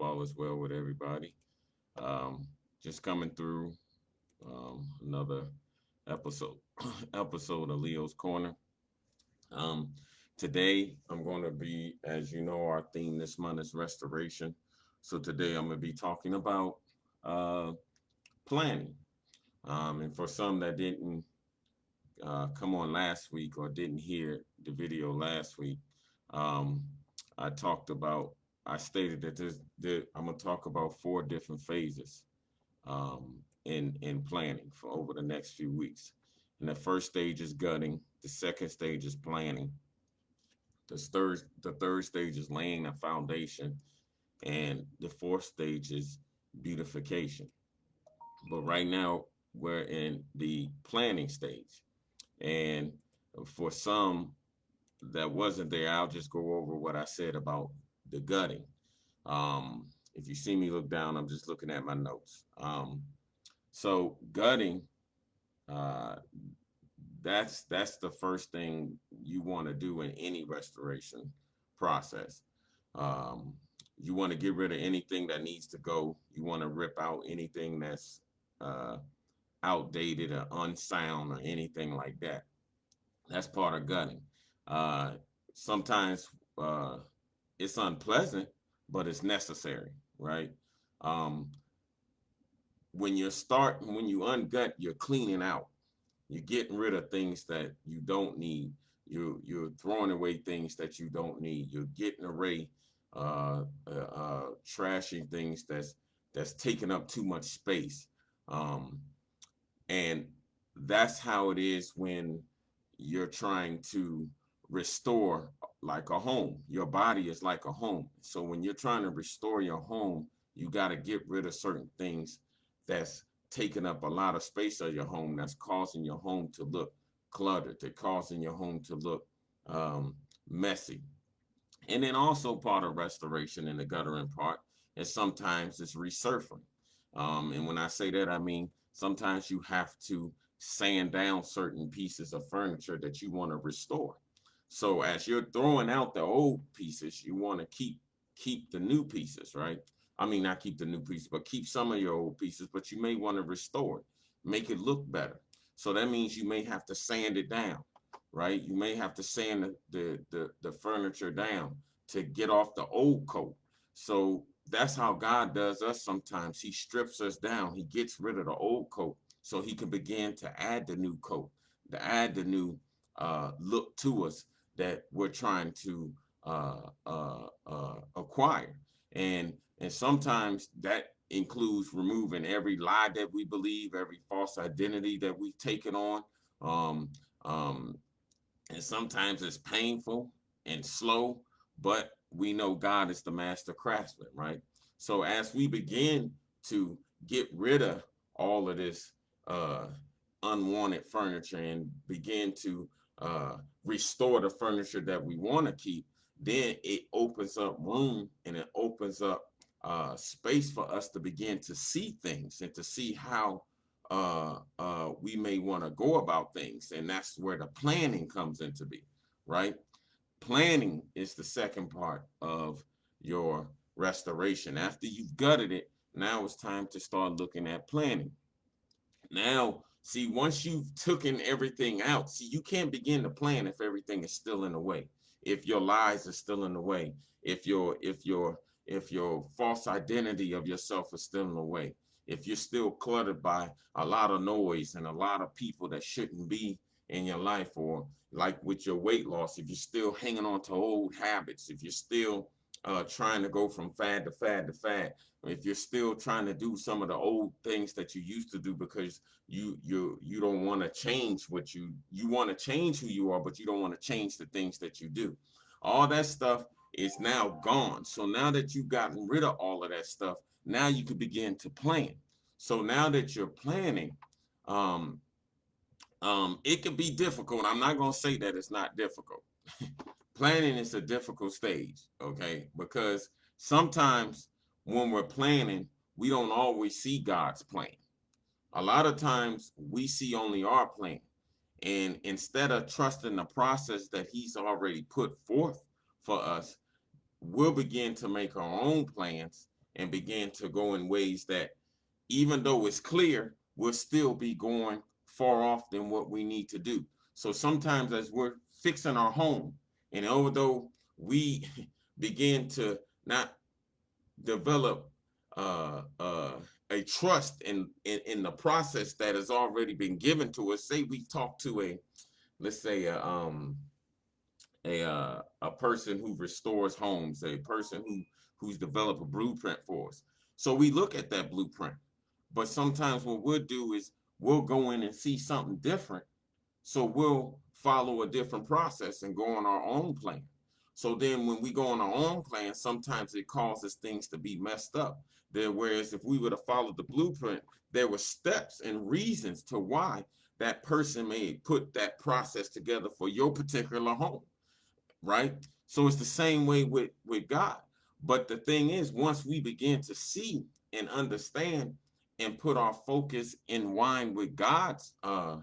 hope all is well with everybody. Um, just coming through another episode episode of Leo's Corner. Um, Today I'm going to be, as you know, our theme this month is restoration. So today I'm going to be talking about uh, planning. And for some that didn't come on last week or didn't hear the video last week, um, I talked about, I stated that I'm going to talk about four different phases in planning for over the next few weeks. And the first stage is gutting. The second stage is planning. The third stage is laying a foundation, and the fourth stage is beautification. But right now we're in the planning stage, and for some that wasn't there, I'll just go over what I said about the gutting. If you see me look down, I'm just looking at my notes. So gutting, uh, that's the first thing you want to do in any restoration process. Um, you want to get rid of anything that needs to go. You want to rip out anything that's uh, outdated or unsound or anything like that. That's part of gutting. Uh, Sometimes uh, it's unpleasant, but it's necessary, right? Um, when you ungut, you're cleaning out. You're getting rid of things that you don't need. You're throwing away things that you don't need. You're getting away, trashing things that's taking up too much space. Um, and that's how it is when you're trying to restore like a home. Your body is like a home. So when you're trying to restore your home, you got to get rid of certain things that's taking up a lot of space of your home, that's causing your home to look cluttered, that causing your home to look messy. And then also part of restoration in the guttering part is sometimes it's resurfacing. And when I say that, I mean sometimes you have to sand down certain pieces of furniture that you want to restore. So as you're throwing out the old pieces, you want to keep the new pieces, right? I mean, not keep the new pieces, but keep some of your old pieces, but you may want to restore it, make it look better. So that means you may have to sand it down, right? You may have to sand the furniture down to get off the old coat. So that's how God does us sometimes. He strips us down. He gets rid of the old coat so he can begin to add the new coat, to add the new look to us that we're trying to acquire. And sometimes that includes removing every lie that we believe, every false identity that we've taken on. Um, um, and sometimes it's painful and slow, but we know God is the master craftsman, right? So as we begin to get rid of all of this uh, unwanted furniture and begin to restore the furniture that we want to keep, then it opens up room and it opens up space for us to begin to see things and to see how we may want to go about things. And that's where the planning comes into be, right? Planning is the second part of your restoration. After you've gutted it, now it's time to start looking at planning. Now, see, once you've taken everything out, see, you can't begin to plan if everything is still in the way. If your lies are still in the way, if your false identity of yourself is still in the way, if you're still cluttered by a lot of noise and a lot of people that shouldn't be in your life, or like with your weight loss, if you're still hanging on to old habits, if you're still trying to go from fad to fad to fad, if you're still trying to do some of the old things that you used to do because you don't want to change what you want to change who you are, but you don't want to change the things that you do. All that stuff is now gone. So now that you've gotten rid of all of that stuff, now you can begin to plan. So now that you're planning, um, it can be difficult. I'm not going to say that it's not difficult. Planning is a difficult stage, okay? Because sometimes when we're planning, we don't always see God's plan. A lot of times we see only our plan. And instead of trusting the process that he's already put forth for us, we'll begin to make our own plans and begin to go in ways that, even though it's clear, we'll still be going far off than what we need to do. So sometimes as we're fixing our home, and although we begin to not develop a trust in the process that has already been given to us. Say we talk to a, let's say a person who restores homes, a person who's developed a blueprint for us. So we look at that blueprint, but sometimes what we'll do is we'll go in and see something different, so we'll follow a different process and go on our own plan. So then when we go on our own plan, sometimes it causes things to be messed up. There, whereas if we would have followed the blueprint, there were steps and reasons to why that person may put that process together for your particular home, right? So it's the same way with God. But the thing is, once we begin to see and understand and put our focus in line with God's uh,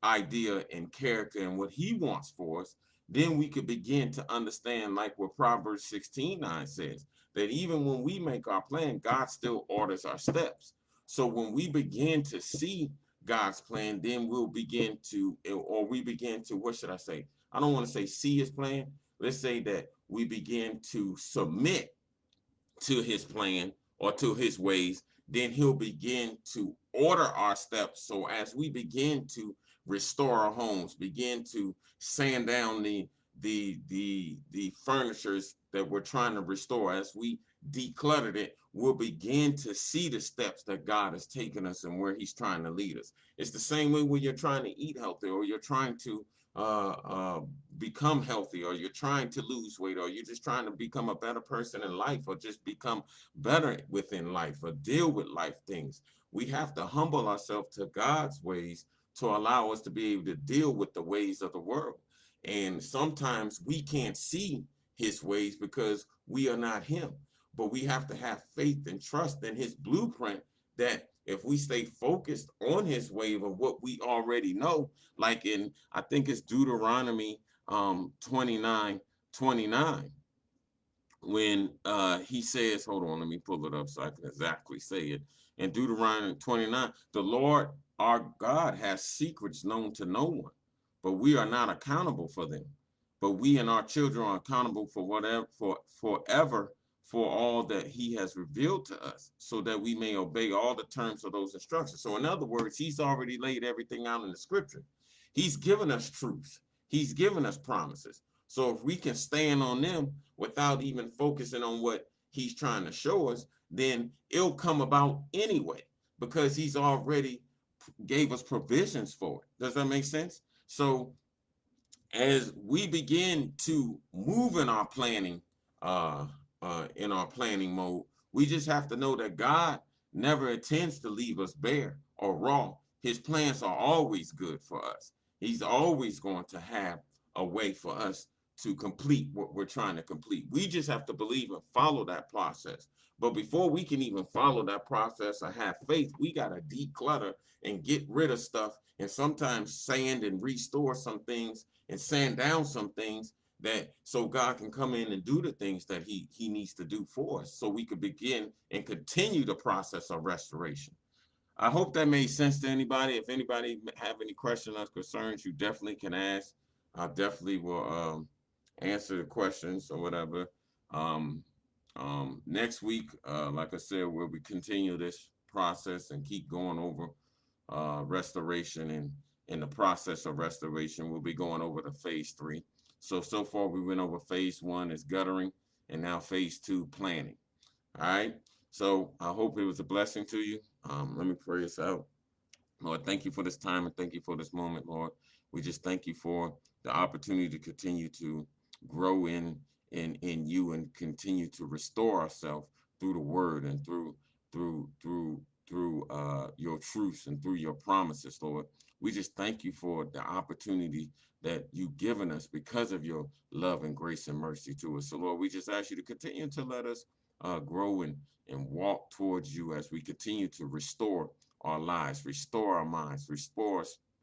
idea and character and what He wants for us, then we could begin to understand, like what Proverbs 16:9 says, that even when we make our plan, God still orders our steps. So when we begin to see God's plan, then we'll begin to, or we begin to, what should I say? I don't want to say see His plan. Let's say that we begin to submit to His plan or to His ways, then He'll begin to order our steps. So as we begin to restore our homes, begin to sand down the furnitures that we're trying to restore, as we decluttered it, we'll begin to see the steps that God has taken us and where He's trying to lead us. It's the same way when you're trying to eat healthy, or you're trying to uh, uh, become healthy, or you're trying to lose weight, or you're just trying to become a better person in life, or just become better within life, or deal with life things. We have to humble ourselves to God's ways to allow us to be able to deal with the ways of the world. And sometimes we can't see His ways because we are not Him. But we have to have faith and trust in His blueprint, that if we stay focused on His way of what we already know, like in, I think it's Deuteronomy 29:29, when he says, hold on, let me pull it up so I can exactly say it. In Deuteronomy 29, the Lord our God has secrets known to no one, but we are not accountable for them. But we and our children are accountable for whatever, for forever, for all that He has revealed to us, so that we may obey all the terms of those instructions. So in other words, He's already laid everything out in the scripture. He's given us truth. He's given us promises. So if we can stand on them without even focusing on what He's trying to show us, then it'll come about anyway, because He's already gave us provisions for it. Does that make sense? So as we begin to move uh, in our planning mode, we just have to know that God never intends to leave us bare or raw. His plans are always good for us. He's always going to have a way for us to complete what we're trying to complete. We just have to believe and follow that process. But before we can even follow that process or have faith, we got to declutter and get rid of stuff, and sometimes sand and restore some things and sand down some things, that so God can come in and do the things that he needs to do for us, so we could begin and continue the process of restoration. I hope that made sense to anybody. If anybody have any questions or concerns, you definitely can ask. I definitely will answer the questions or whatever. Um, Next week, like I said, we'll be continue this process and keep going over restoration, and in the process of restoration, we'll be going over to phase 3. So far we went over phase 1 is guttering, and now phase 2 planning. All right. So I hope it was a blessing to you. Let me pray us out. Lord, thank you for this time and thank you for this moment, Lord. We just thank you for the opportunity to continue to grow in you, and continue to restore ourselves through the word, and through your truths and through your promises, Lord. We just thank you for the opportunity that you've given us because of your love and grace and mercy to us. So, Lord, we just ask you to continue to let us grow and walk towards you as we continue to restore our lives, restore our minds,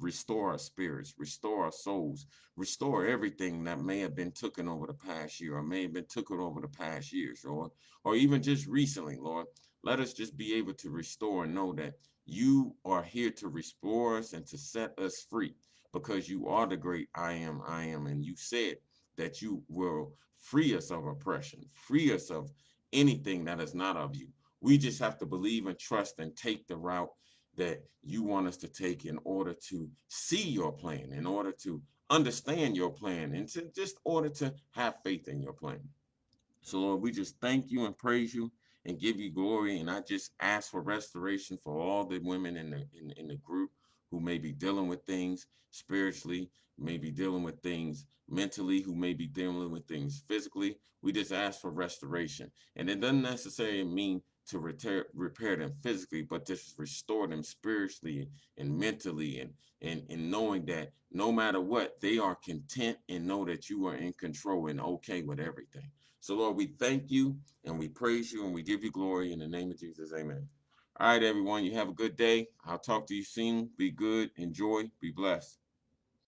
restore our spirits, restore our souls, restore everything that may have been taken over the past year or may have been taken over the past years, or even just recently, Lord. Let us just be able to restore and know that you are here to restore us and to set us free because you are the great I am. And you said that you will free us of oppression, free us of anything that is not of you. We just have to believe and trust and take the route that you want us to take in order to see your plan, in order to understand your plan, and to just order to have faith in your plan. So, Lord, we just thank you and praise you and give you glory. And I just ask for restoration for all the women in the group who may be dealing with things spiritually, may be dealing with things mentally, who may be dealing with things physically. We just ask for restoration. And it doesn't necessarily mean to repair them physically, but just restore them spiritually and mentally, and knowing that no matter what, they are content and know that you are in control and okay with everything. So, Lord, we thank you and we praise you and we give you glory in the name of Jesus. Amen. All right, everyone, you have a good day. I'll talk to you soon. Be good, enjoy, be blessed.